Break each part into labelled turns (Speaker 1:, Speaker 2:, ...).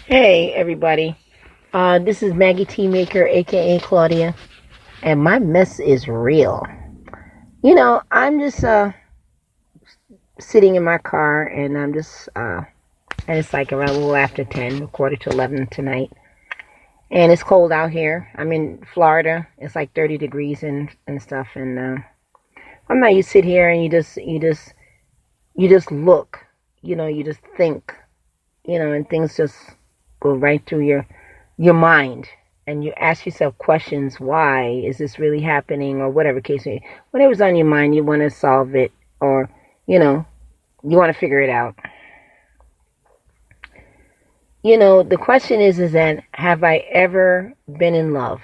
Speaker 1: Hey everybody, this is Maggie Tea Maker, aka Claudia, and my mess is real. I'm just sitting in my car, and and it's like around a little after 10, quarter to 11 tonight, and it's cold out here. I'm in Florida. It's like 30 degrees and stuff, and I'm not. You sit here and you just look, you just think, and things just go right through your mind, and you ask yourself questions. Why is this really happening, or whatever case may be. Whatever's on your mind, you want to solve it, or you know you want to figure it out. The question is that, have I ever been in love?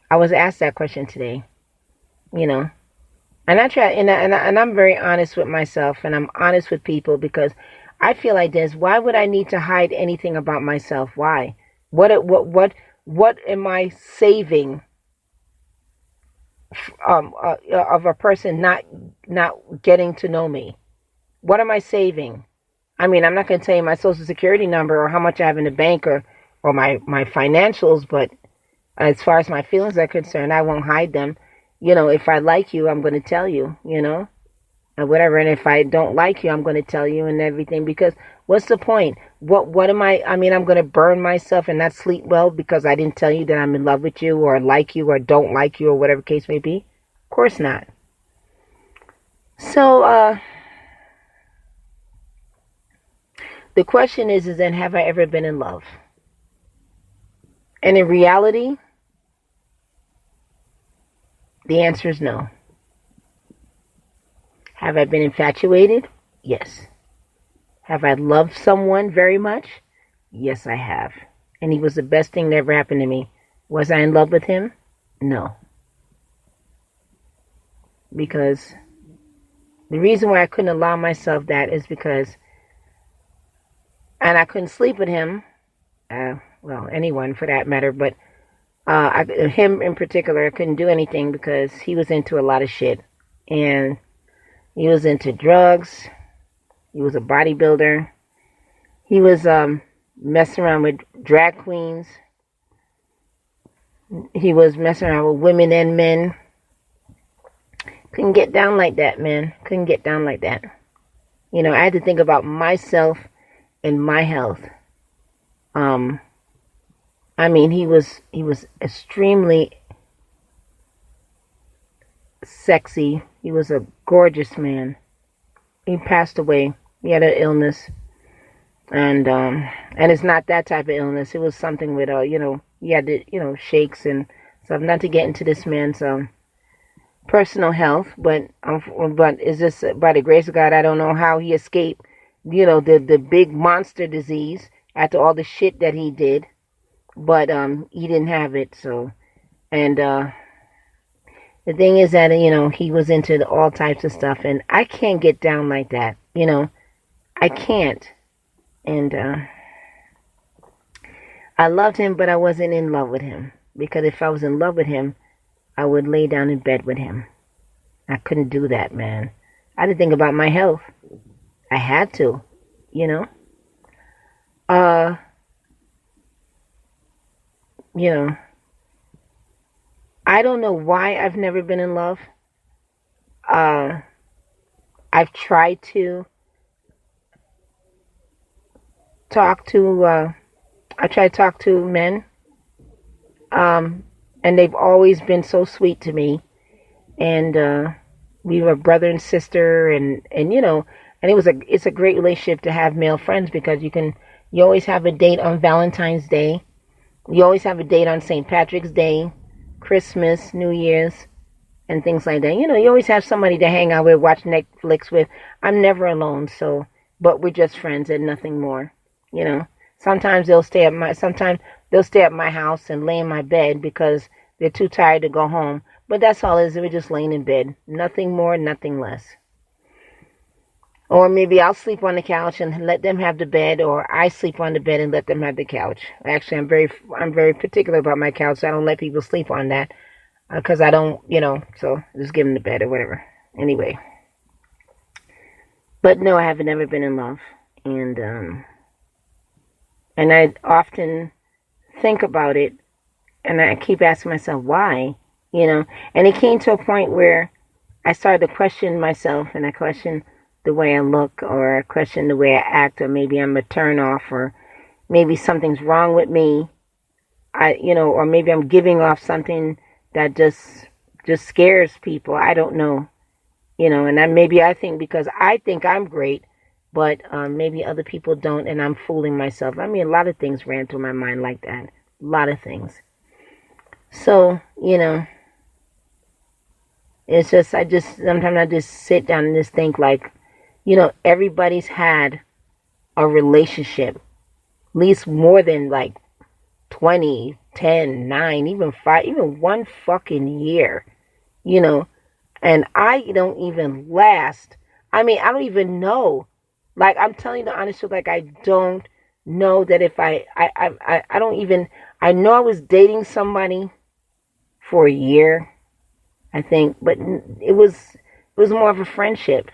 Speaker 1: I was asked that question today. you know and I try, and I'm very honest with myself, and I'm honest with people, because I feel like this. Why would I need to hide anything about myself? Why? What am I saving of a person not getting to know me? What am I saving? I mean, I'm not going to tell you my social security number or how much I have in the bank, or my financials, but as far as my feelings are concerned, I won't hide them. If I like you, I'm going to tell you, and whatever. And if I don't like you, I'm going to tell you and everything, because what's the point? What am I mean, I'm going to burn myself and not sleep well because I didn't tell you that I'm in love with you, or like you, or don't like you, or whatever case may be? Of course not. So, the question is then, have I ever been in love? And in reality, the answer is no. Have I been infatuated? Yes. Have I loved someone very much? Yes, I have. And he was the best thing that ever happened to me. Was I in love with him? No. Because the reason why I couldn't allow myself that is because, and I couldn't sleep with him, well, anyone for that matter, but him in particular, I couldn't do anything because he was into a lot of shit. And he was into drugs. He was a bodybuilder. He was messing around with drag queens. He was messing around with women and men. Couldn't get down like that, man. Couldn't get down like that. I had to think about myself and my health. He was extremely sexy. He was a gorgeous man. He passed away. He had an illness, and it's not that type of illness. It was something with he had the shakes and stuff. Not to get into this man's personal health, but it's just by the grace of God. I don't know how he escaped the big monster disease after all the shit that he did, but he didn't have it. So, and the thing is that he was into all types of stuff, and I can't get down like that. I can't. And I loved him, but I wasn't in love with him, because if I was in love with him, I would lay down in bed with him. I couldn't do that, man. I had to think about my health. I had to, I don't know why I've never been in love. I've tried to talk to, I try to talk to men, and they've always been so sweet to me, and we were brother and sister, and it's a great relationship to have male friends, because you always have a date on Valentine's Day, you always have a date on St. Patrick's Day, Christmas, New Year's, and things like that. You always have somebody to hang out with, watch Netflix with. I'm never alone, but we're just friends and nothing more. Sometimes they'll stay at my house and lay in my bed because they're too tired to go home. But that's all it is. We're just laying in bed. Nothing more, nothing less. Or maybe I'll sleep on the couch and let them have the bed, or I sleep on the bed and let them have the couch. Actually, I'm very particular about my couch. So I don't let people sleep on that, because I don't, so just give them the bed or whatever. Anyway. But no, I haven't ever been in love. And And I often think about it, and I keep asking myself why, And it came to a point where I started to question myself, and I questioned the way I look, or I questioned the way I act, or maybe I'm a turn off, or maybe something's wrong with me. Or maybe I'm giving off something that just scares people. I don't know, and maybe I think because I think I'm great, but maybe other people don't, and I'm fooling myself. I mean, a lot of things ran through my mind like that. A lot of things. So, it's just, sometimes I just sit down and just think like, everybody's had a relationship, at least more than like 20, 10, 9, even 5, even 1 fucking year, and I don't even last. I mean, I don't even know. Like, I'm telling you the honest truth, like, I don't know that if I don't even, I know I was dating somebody for a year, I think, but it was more of a friendship.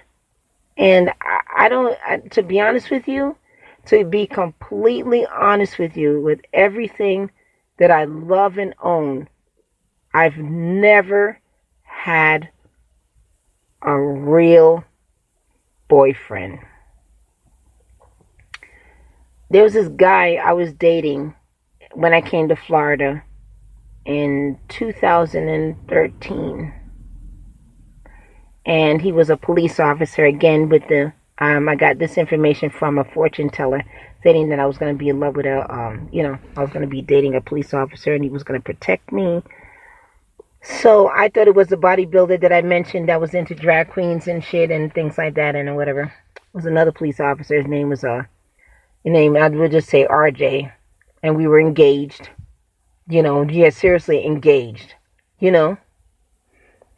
Speaker 1: And I don't, to be honest with you, to be completely honest with you, with everything that I love and own, I've never had a real boyfriend. There was this guy I was dating when I came to Florida in 2013. And he was a police officer, again, with the, I got this information from a fortune teller stating that I was going to be in love with I was going to be dating a police officer and he was going to protect me. So I thought it was a bodybuilder that I mentioned that was into drag queens and shit and things like that and whatever. It was another police officer. His name was, I would just say RJ. And we were engaged, seriously engaged,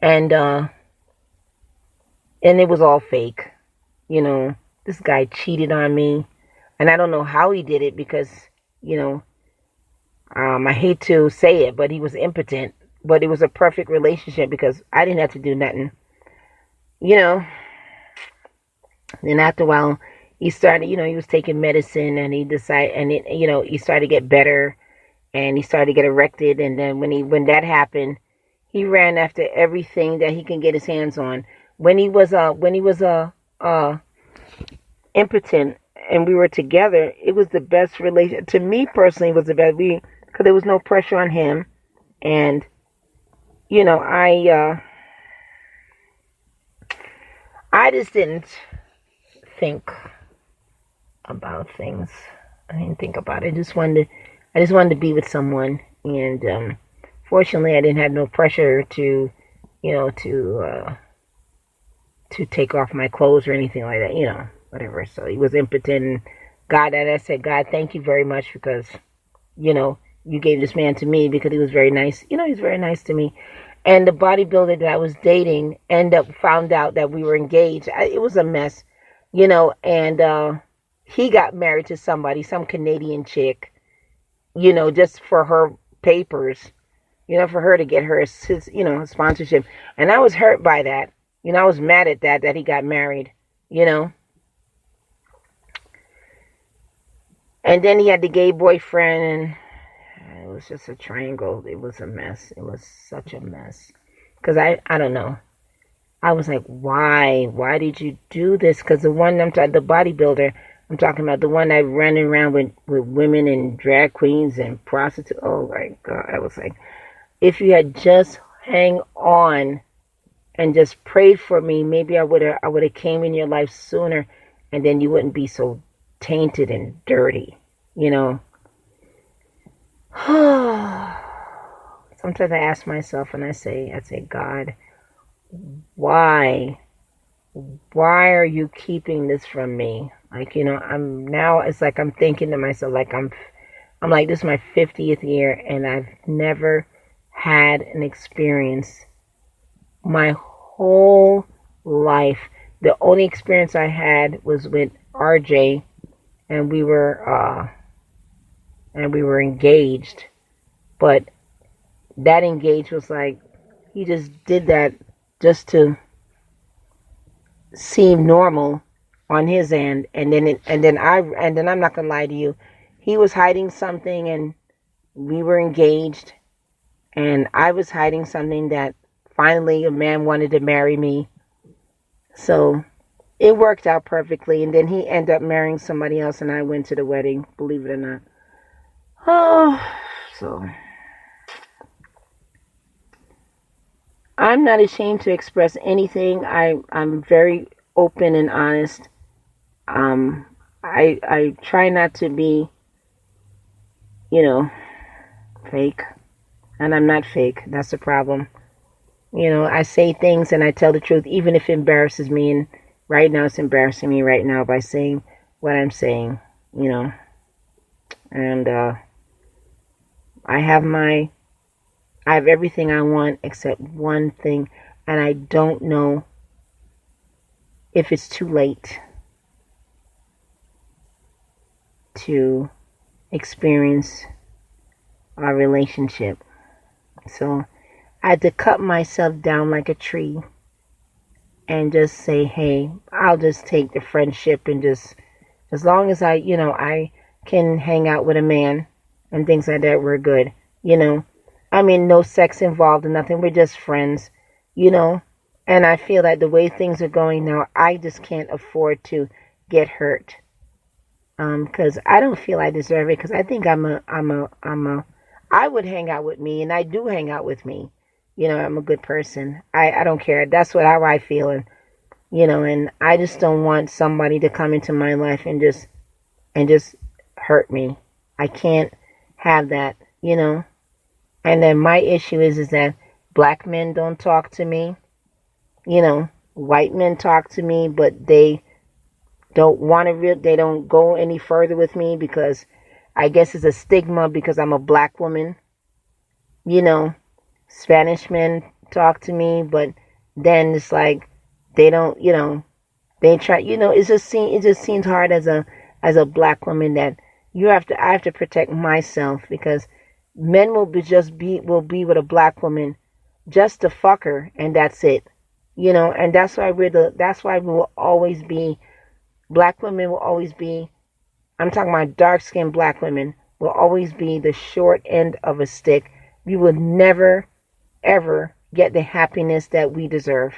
Speaker 1: and it was all fake. This guy cheated on me, and I don't know how he did it because, I hate to say it, but he was impotent. But it was a perfect relationship because I didn't have to do nothing, Then after a while, he started, he was taking medicine, and he decided, and he started to get better, and he started to get erected, and then when that happened, he ran after everything that he can get his hands on. When he was impotent and we were together, it was the best relation to me personally. It was the best, because there was no pressure on him, and I just didn't think about things. I didn't think about it. I just wanted to be with someone, and fortunately, I didn't have no pressure to take off my clothes or anything like that, whatever. So he was impotent, and God, and I said, God, thank you very much because, you gave this man to me because he was very nice. He was very nice to me. And the bodybuilder that I was dating found out that we were engaged. It was a mess, and he got married to somebody, some Canadian chick, just for her papers, for her to get her, sponsorship. And I was hurt by that. I was mad at that he got married, And then he had the gay boyfriend, and it was just a triangle. It was a mess. It was such a mess. Because I don't know. I was like, why? Why did you do this? Because the one, the bodybuilder, I'm talking about the one that ran around with women and drag queens and prostitutes. Oh my God. I was like, if you had just hang on and just prayed for me, maybe I would have came in your life sooner, and then you wouldn't be so tainted and dirty, Sometimes I ask myself, and I say, God, why are you keeping this from me? Like, it's like I'm thinking to myself, like I'm like, this is my 50th year, and I've never had an experience my whole life. The only experience I had was with RJ, and we were engaged, but that engaged was like, he just did that just to seem normal on his end, and then I'm not gonna lie to you, he was hiding something, and we were engaged, and I was hiding something that finally a man wanted to marry me. So it worked out perfectly, and then he ended up marrying somebody else, and I went to the wedding, believe it or not. Oh, so I'm not ashamed to express anything. I'm very open and honest. I try not to be, fake. And I'm not fake. That's the problem. I say things and I tell the truth, even if it embarrasses me. And right now it's embarrassing me right now by saying what I'm saying, And I have everything I want except one thing. And I don't know if it's too late to experience our relationship. So I had to cut myself down like a tree and just say, hey, I'll just take the friendship and just, as long as I can hang out with a man and things like that, we're good. I mean, no sex involved or nothing. We're just friends, and I feel that the way things are going now, I just can't afford to get hurt. Because I don't feel I deserve it, because I think I would hang out with me, and I do hang out with me. I'm a good person. I don't care. That's how I feel. And, and I just don't want somebody to come into my life and just hurt me. I can't have that, And then my issue is that black men don't talk to me. White men talk to me, but they don't want to. They don't go any further with me because I guess it's a stigma because I'm a black woman. Spanish men talk to me, but then it's like they don't. They try. It just seems hard as a black woman that I have to protect myself because men will be with a black woman just to fuck her, and that's it. And that's why we will always be. Black women will always be, I'm talking about dark-skinned black women, will always be the short end of a stick. We will never, ever get the happiness that we deserve.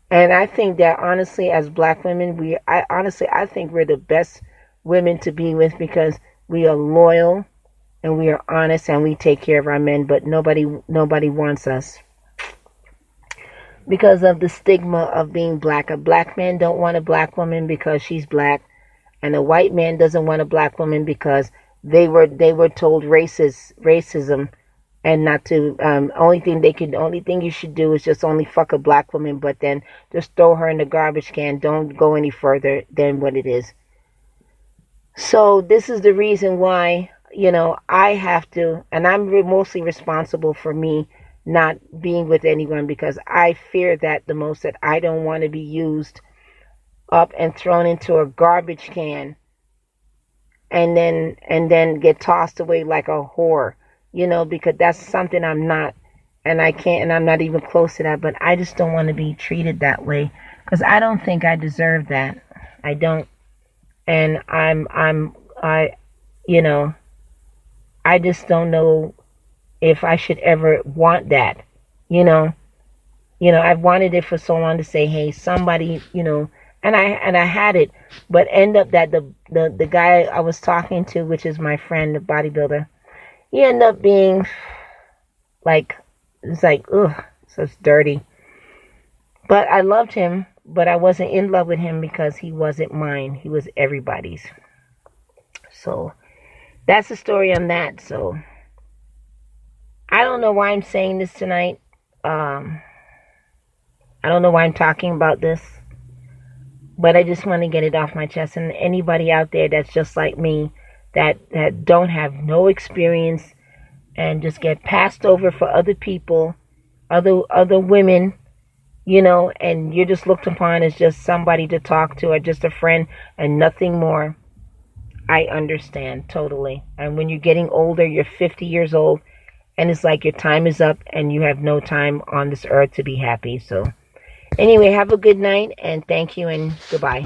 Speaker 1: And I think that honestly, as black women, I think we're the best women to be with because we are loyal and we are honest and we take care of our men, but nobody wants us. Because of the stigma of being black. A black man don't want a black woman because she's black, and a white man doesn't want a black woman because they were told racism, and not to only thing you should do is just only fuck a black woman, but then just throw her in the garbage can. Don't go any further than what it is. So this is the reason why I have to, and I'm mostly responsible for me not being with anyone because I fear that the most, that I don't want to be used up and thrown into a garbage can and then get tossed away like a whore, because that's something I'm not, and I can't, and I'm not even close to that, but I just don't want to be treated that way because I don't think I deserve that. I don't. And I just don't know if I should ever want that, I've wanted it for so long to say, hey, somebody, and I had it, but end up that the guy I was talking to, which is my friend, the bodybuilder, he ended up being like, it's like, ugh, so it's dirty. But I loved him, but I wasn't in love with him because he wasn't mine. He was everybody's. So that's the story on that. So I don't know why I'm saying this tonight. I don't know why I'm talking about this, but I just want to get it off my chest. And anybody out there that's just like me, that don't have no experience and just get passed over for other people, other women, and you're just looked upon as just somebody to talk to or just a friend and nothing more. I understand totally. And when you're getting older, you're 50 years old, and it's like your time is up and you have no time on this earth to be happy. So anyway, have a good night and thank you and goodbye.